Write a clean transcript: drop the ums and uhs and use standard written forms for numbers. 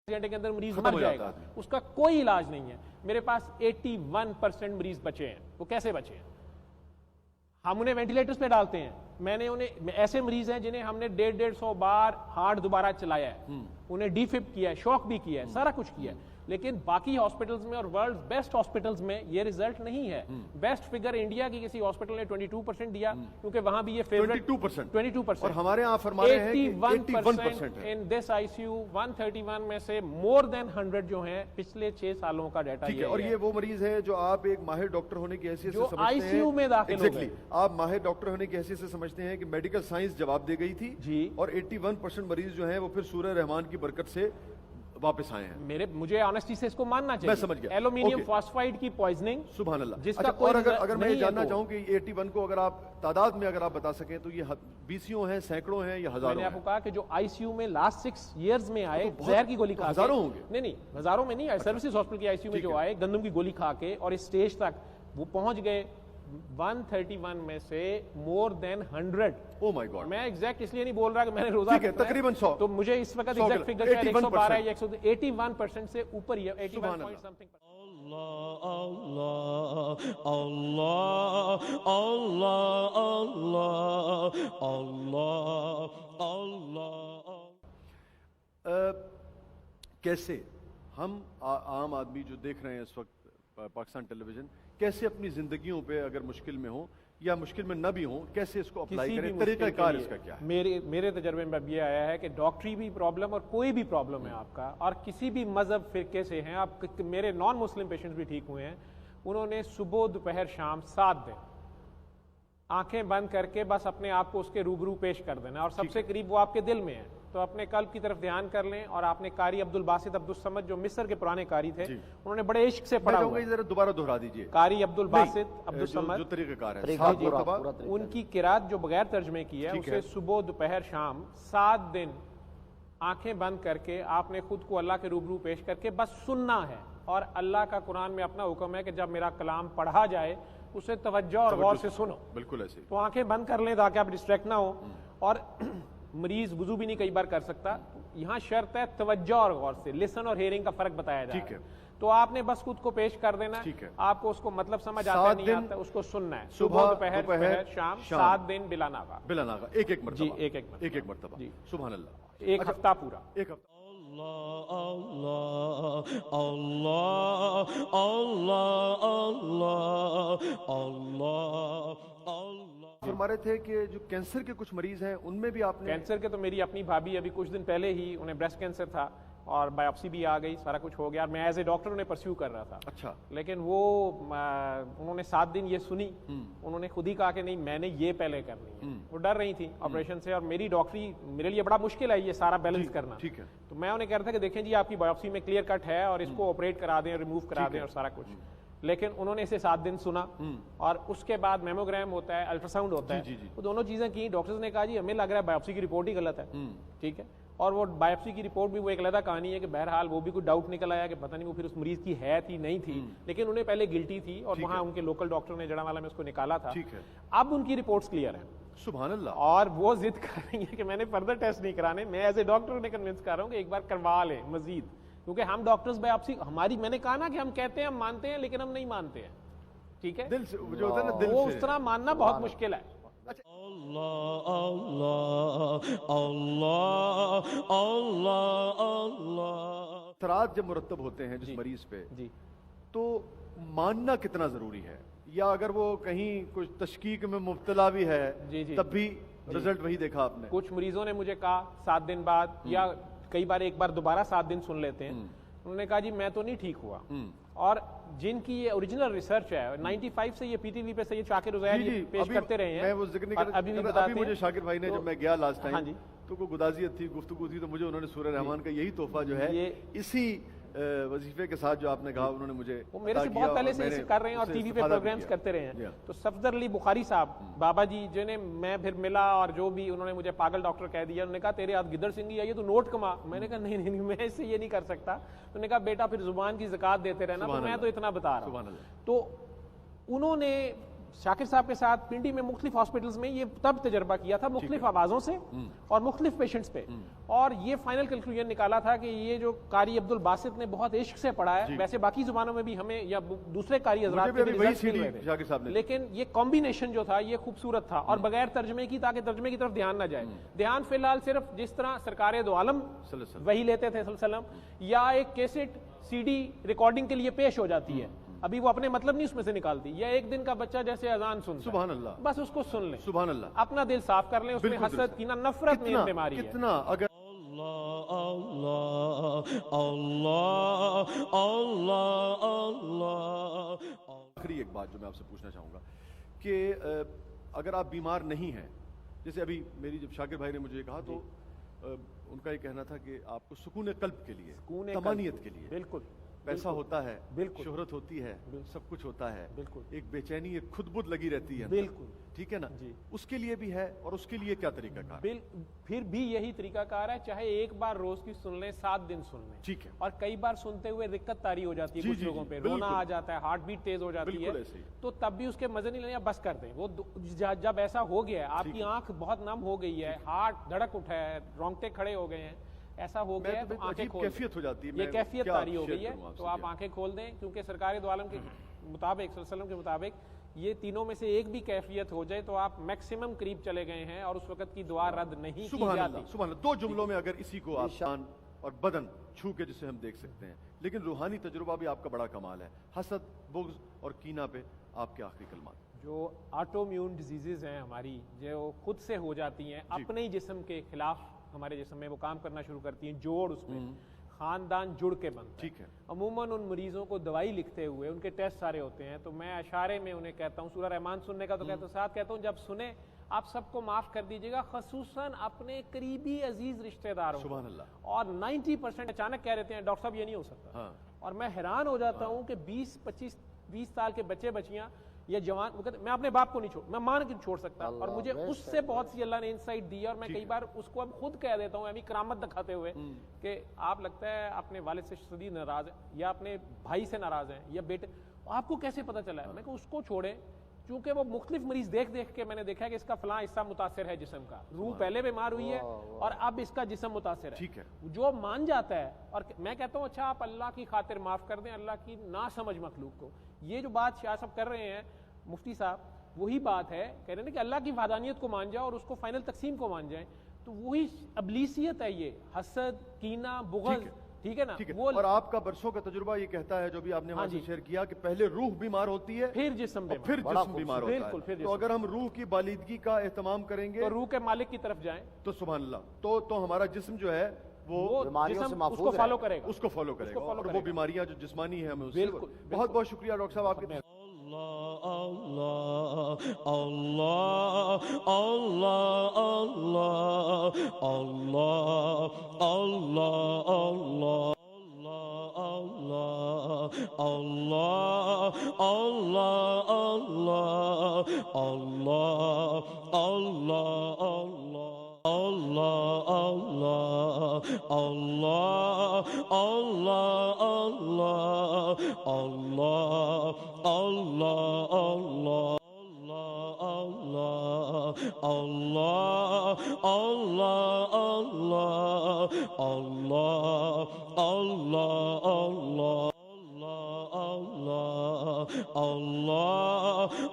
گھنٹے کے اندر مریض مر جائے گا، اس کا کوئی علاج نہیں ہے. میرے پاس 81% مریض بچے ہیں. وہ کیسے بچے ہیں؟ ہم انہیں وینٹیلیٹرز پہ ڈالتے ہیں. میں نے انہیں ایسے مریض ہیں جنہیں ہم نے 150 بار ہارٹ دوبارہ چلایا ہے، انہیں ڈی فپ کیا ہے، شوک بھی کیا ہے، سارا کچھ کیا ہے. لیکن باقی ہاسپٹلز میں اور ورلڈ بیسٹ ہاسپٹلز میں یہ رزلٹ نہیں ہے. بیسٹ فگر انڈیا کی کسی ہاسپٹل نے 22% دیا، کیونکہ وہاں بھی یہ فیوریٹ 22%، اور ہمارے ہاں فرما رہے ہیں کہ 81% ان دس آئی سی یو 131 میں سے مور دین 100 جو ہیں پچھلے 6 سالوں کا ڈیٹا. اور یہ وہ مریض ہے جو آپ ایک ماہر ڈاکٹر ہونے کی حیثیت سے سمجھتے ہیں، آئی سی یو میں داخل ہو گئے. آپ ماہر ڈاکٹر ہونے کی حیثیت سے سمجھتے ہیں کہ میڈیکل سائنس جواب دے گئی تھی، اور 81% مریض جو ہیں وہ پھر سورہ رحمان کی برکت سے واپس آئے ہیں. مجھے آنیسٹی سے اس کو ماننا چاہیے. میں سمجھ گیا. ایلومینیم فاسفائڈ کی پوائزننگ، سبحان اللہ. جس کا اور اگر میں یہ جاننا چاہوں کہ 81 کو اگر آپ تعداد میں اگر آپ بتا سکیں تو یہ بیسیوں ہیں، سینکڑوں ہیں یا ہزاروں ہیں؟ میں نے آپ کو کہا کہ جو آئی سی یو میں لاسٹ 6 ایئرز میں آئے زہر کی گولی کھا کے، ہزاروں ہوں گے. نہیں ہزاروں میں نہیں، سروسز ہاسپٹل کی آئی سی یو میں جو آئے گندم کی گولی کھا کے اور اس سٹیج تک وہ پہنچ گئے 131 میں سے مور دین 100. او مائی گاڈ. میں ایگزیکٹ اس لیے نہیں بول رہا کہ میں نے روزہ تقریباً 100، تو مجھے اس وقت ایگزیکٹ فگر شاید 112 یا 81% سے اوپر ہی ہے. 81 پوائنٹ سم تھنگ. اللہ اللہ اللہ اللہ اللہ اللہ. کیسے ہم عام آدمی جو دیکھ رہے ہیں اس وقت پاکستان ٹیلی ویژن، کیسے اپنی زندگیوں پہ اگر مشکل میں ہوں یا مشکل میں نہ بھی ہوں، کیسے اس کو اپلائی کریں؟ طریقہ کار اس کا کیا ہے؟ میرے تجربے میں اب یہ آیا ہے کہ ڈاکٹری بھی پرابلم اور کوئی بھی پرابلم ہے آپ کا، اور کسی بھی مذہب فرقے سے ہیں آپ، میرے نان مسلم پیشنٹس بھی ٹھیک ہوئے ہیں، انہوں نے صبح دوپہر شام 7 دن آنکھیں بند کر کے بس اپنے آپ کو اس کے روبرو پیش کر دینا، اور سب سے قریب وہ آپ کے دل میں ہے. تو اپنے قلب کی طرف دھیان کر لیں. اور آپ نے قاری عبدالباسط عبدالصمد جو مصر کے پرانے قاری تھے، انہوں نے بڑے عشق سے پڑھا ہوا ہے. ذرا دوبارہ دہرا دیجئے. قاری عبدالباسط عبدالصمد جو طریقہ کار ہے، ان کی قرات جو بغیر ترجمے کی ہے، اسے صبح دوپہر شام 7 دن آنکھیں بند کر کے آپ نے خود کو اللہ کے روبرو پیش کر کے بس سننا ہے. اور اللہ کا قرآن میں اپنا حکم ہے کہ جب میرا کلام پڑھا جائے اسے توجہ اور غور سے سنو. بالکل ایسے. تو آنکھیں بند کر لیں تاکہ آپ ڈسٹریکٹ نہ ہو. اور مریض وضو بھی نہیں کئی بار کر سکتا، یہاں شرط ہے توجہ اور غور سے. لسن اور ہیئرنگ کا فرق بتایا جائے. ٹھیک ہے. تو آپ نے بس خود کو پیش کر دینا ہے. آپ کو اس کو مطلب سمجھ آتا نہیں آتا، اس کو سننا ہے. صبح دوپہر شام 7 دن بلا ناغہ. بلا ناغہ ایک مرتبہ. جی ایک مرتبہ. سبحان اللہ. ایک ہفتہ پورا. ایک ہفتہ. اللہ اللہ اللہ اللہ اللہ اللہ. فرما رہے تھے کہ جو کینسر کے کچھ مریض ہیں ان میں بھی آپ نے؟ کینسر کے تو میری اپنی بھابھی ابھی کچھ دن پہلے ہی انہیں بریسٹ کینسر تھا، اور بایوپسی بھی آ گئی، سارا کچھ ہو گیا. میں ایز اے ڈاکٹر انہیں پرسیو کر رہا تھا. اچھا. لیکن وہ انہوں نے 7 دن یہ سنی، انہوں نے خود ہی کہا کہ نہیں میں نے یہ پہلے کرنی ہے. وہ ڈر رہی تھی آپریشن سے، اور میری ڈاکٹری میرے لیے بڑا مشکل ہے یہ سارا بیلنس کرنا. ٹھیک ہے. تو میں انہیں کہہ رہا تھا کہ دیکھیں جی آپ کی بایوپسی میں کلیئر کٹ ہے، اور اس کو آپریٹ کرا دیں، ریموو کرا دیں اور سارا کچھ. لیکن انہوں نے اسے 7 دن سنا، اور اس کے بعد میموگرام ہوتا ہے، الٹرا ساؤنڈ ہوتا ہے. وہ دونوں چیزیں کی. ڈاکٹرز نے کہا جی ہمیں لگ رہا ہے بایوپسی کی رپورٹ ہی غلط ہے. ٹھیک ہے. اور وہ بایوپسی کی رپورٹ بھی وہ ایک علیحدہ کہانی ہے کہ بہرحال وہ بھی کوئی ڈاؤٹ نکل آیا کہ پتہ نہیں وہ پھر اس مریض کی ہے تھی نہیں تھی، لیکن انہیں پہلے گلٹی تھی، اور وہاں ان کے لوکل ڈاکٹر نے جڑاوالا میں اس کو نکالا تھا. اب ان کی رپورٹس کلیئر ہیں. سبحان اللہ. اور وہ ضد کر رہی ہے کہ میں نے فردر ٹیسٹ نہیں کرانے. میں ایز اے ڈاکٹر انہیں کنونس کر رہا ہوں کہ ایک بار کروا لیں مزید، کیونکہ ہم ڈاکٹرز بایوپسی ہماری، میں نے کہا نا کہ ہم کہتے ہیں ہم مانتے ہیں لیکن ہم نہیں مانتے ہیں. ٹھیک ہے. دل سے جو ہوتا ہے نا، دل سے وہ اس طرح ماننا بہت مشکل ہے. اللہ اللہ اللہ اللہ اللہ. اثرات جب مرتب ہوتے ہیں جس مریض پہ، تو ماننا کتنا ضروری ہے؟ یا اگر وہ کہیں کچھ تشکیک میں مبتلا بھی ہے تب بھی رزلٹ وہی دیکھا آپ نے؟ کچھ مریضوں نے مجھے کہا 7 دن بعد، یا کئی بار ایک بار دوبارہ 7 دن سن لیتے ہیں، انہوں نے کہا جی میں تو نہیں ٹھیک ہوا. اور جن کی یہ اوریجنل ریسرچ ہے 95 سے یہ پی ٹی وی پہ سید شاکر عزیر پیش کرتے رہے ہیں. میں وہ ذکر نہیں کر، ابھی مجھے شاکر بھائی نے، جب میں گیا لاسٹ ٹائم تو کوئی گدازیت تھی، گفتگو تھی، تو مجھے انہوں نے سورہ رحمان کا یہی تحفہ جو ہے اسی وظیفے کے ساتھ جو آپ نے کہا انہوں نے مجھے، وہ میرے سے بہت پہلے سے کر رہے ہیں اور ٹی وی پہ پروگرامز کرتے رہے ہیں. تو صفدر علی بخاری صاحب بابا جی جنہیں میں پھر ملا، اور جو بھی انہوں نے مجھے پاگل ڈاکٹر کہہ دیا. انہوں نے کہا تیرے ہاتھ گدڑ سنگھی ہے، یہ تو نوٹ کما. میں نے کہا نہیں میں اس سے یہ نہیں کر سکتا. انہوں نے کہا بیٹا پھر زبان کی زکات دیتے رہنا. تو میں تو اتنا بتا رہا ہوں. تو انہوں نے شاکر صاحب کے ساتھ پنڈی میں مختلف ہاسپٹلز میں یہ تب تجربہ کیا تھا مختلف آوازوں سے اور مختلف پیشنٹس پہ, اور یہ فائنل کنکلوژن نکالا تھا کہ یہ جو قاری عبد الباسط نے بہت عشق سے پڑھا ہے, ویسے باقی زبانوں میں بھی ہمیں یا دوسرے قاری حضرات کے بھی ریزلٹس مل رہے تھے, لیکن یہ کمبینیشن جو تھا یہ خوبصورت تھا اور بغیر ترجمے کی, تاکہ ترجمے کی طرف دھیان نہ جائے. دھیان فی الحال صرف جس طرح سرکار دو عالم وہی لیتے تھے صلی اللہ علیہ وسلم, یا ایک کیسٹ سی ڈی ریکارڈنگ کے لیے پیش ہو جاتی ہے, ابھی وہ اپنے مطلب نہیں اس میں سے نکالتی, یا ایک دن کا بچہ جیسے اذان سنتا ہے, سبحان اللہ, بس اس کو سن لیں, سبحان اللہ, اپنا دل صاف کر لیں, اس میں حسد کینہ نفرت نہیں بیماری ہے. کتنا اگر آخری ایک بات جو میں آپ سے پوچھنا چاہوں گا کہ اگر آپ بیمار نہیں ہیں, جیسے ابھی میری جب شاکر بھائی نے مجھے کہا تو ان کا یہ کہنا تھا کہ آپ کو سکون قلب کے لیے, طمانینت کے لیے, بالکل پیسہ ہوتا ہے, بالکل شہرت ہوتی ہے, سب کچھ ہوتا ہے, بالکل ایک بے چینی, ایک خود بدھ لگی رہتی ہے, بالکل ٹھیک ہے نا, جی, اس کے لیے بھی ہے, اور اس کے لیے کیا طریقہ کار؟ پھر بھی یہی طریقہ کار ہے, چاہے ایک بار روز کی سن لیں, 7 دن سن لیں, ٹھیک ہے, اور کئی بار سنتے ہوئے رکت طاری ہو جاتی ہے, کچھ لوگوں پہ رونا آ جاتا ہے, ہارٹ بیٹ تیز ہو جاتی ہے, تو تب بھی اس کے مزے نہیں لینا, بس کر دیں. وہ جب ایسا ہو گیا ہے, آپ کی آنکھ بہت نم ہو گئی ہے, ہارٹ دھڑک اٹھا ہے, رونگٹے کھڑے ہو گئے ہیں, ایسا ہو گیا ہے, تو آنکھیں کھول کیفیت ہو جاتی ہے, یہ کیفیت طاری ہو گئی ہے, تو آپ آنکھیں کھول دیں, کیونکہ سرکار دو عالم کے مطابق صلی اللہ علیہ وسلم کے مطابق یہ تینوں میں سے ایک بھی کیفیت ہو جائے تو آپ میکسیمم قریب چلے گئے ہیں, اور اس وقت کی دعا رد نہیں کی جاتی. سبحان اللہ. 2 جملوں میں اگر اسی کو آپ شان اور بدن چھو کے جسے ہم دیکھ سکتے ہیں, لیکن روحانی تجربہ بھی آپ کا بڑا کمال ہے. حسد, بغض اور کینہ پہ آپ کے آخری کلمات. جو آٹو میون ڈیزیزز ہیں ہماری, جو خود سے ہو جاتی ہیں, اپنے ہی جسم کے خلاف ہمارے جسم میں وہ کام کرنا شروع کرتی ہیں, جوڑ اس میں خاندان جڑ کے بنتا ہے. ٹھیک ہے, عموماً ان مریضوں کو دوائی لکھتے ہوئے ان کے ٹیسٹ سارے ہوتے ہیں, تو میں اشارے میں انہیں کہتا ہوں, سورہ رحمان سننے کا تو کہتا ہوں, ساتھ کہتا ہوں جب سنیں آپ سب کو معاف کر دیجیے گا, خصوصاً اپنے قریبی عزیز رشتہ داروں. سبحان اللہ. اور 90% اچانک کہہ رہتے ہیں ڈاکٹر صاحب یہ نہیں ہو سکتا, اور میں حیران ہو جاتا ہوں کہ 20 سال کے بچے بچیاں یا جوان, میں اپنے باپ کو نہیں چھوڑ, میں ماں نہیں چھوڑ سکتا, اور مجھے اس سے بہت سی اللہ نے انسائٹ دی ہے, اور میں کئی بار اس کو اب خود کہہ دیتا ہوں, ابھی کرامت دکھاتے ہوئے, کہ آپ لگتا ہے اپنے والد سے شدید ناراض ہیں, یا اپنے بھائی سے ناراض ہیں, یا بیٹے, آپ کو کیسے پتہ چلا ہے؟ میں کہ اس کو چھوڑیں, چونکہ وہ مختلف مریض دیکھ کے میں نے دیکھا کہ اس کا فلاں حصہ متاثر ہے جسم کا, روح پہلے بیمار ہوئی ہے اور اب اس کا جسم متاثر ہے. ٹھیک ہے, جو مان جاتا ہے, اور میں کہتا ہوں اچھا آپ اللہ کی خاطر معاف کر دیں اللہ کی نہ سمجھ مخلوق کو. یہ جو بات شاہ صاحب کر رہے ہیں مفتی صاحب, وہی بات ہے, کہہ رہے ہیں کہ اللہ کی وحدانیت کو مان جاؤ اور اس کو فائنل تقسیم کو مان جائیں, تو وہی ابلیسیت ہے, یہ حسد, کینہ, بغض, ٹھیک ہے نا. اور آپ کا برسوں کا تجربہ یہ کہتا ہے, جو بھی آپ نے ہمارے شیئر کیا, کہ پہلے روح بیمار ہوتی ہے, پھر جسم بیمار ہوتا ہے. تو اگر ہم روح کی بالیدگی کا اہتمام کریں گے تو روح کے مالک کی طرف جائیں, تو سبحان اللہ, تو ہمارا جسم جو ہے وہ اس کو فالو کرے گا, اس کو فالو کرے گا, اور وہ بیماریاں جو جسمانی ہیں ہمیں. بالکل. بہت بہت شکریہ ڈاکٹر صاحب آپ کے. Allah, Allah, Allah, Allah, Allah, Allah, Allah. Allah, Allah, Allah, Allah, Allah, Allah, Allah. Allah, Allah, Allah, Allah, Allah, Allah, Allah, Allah. Allah, Allah, Allah, Allah, Allah, Allah, Allah, Allah, Allah, Allah.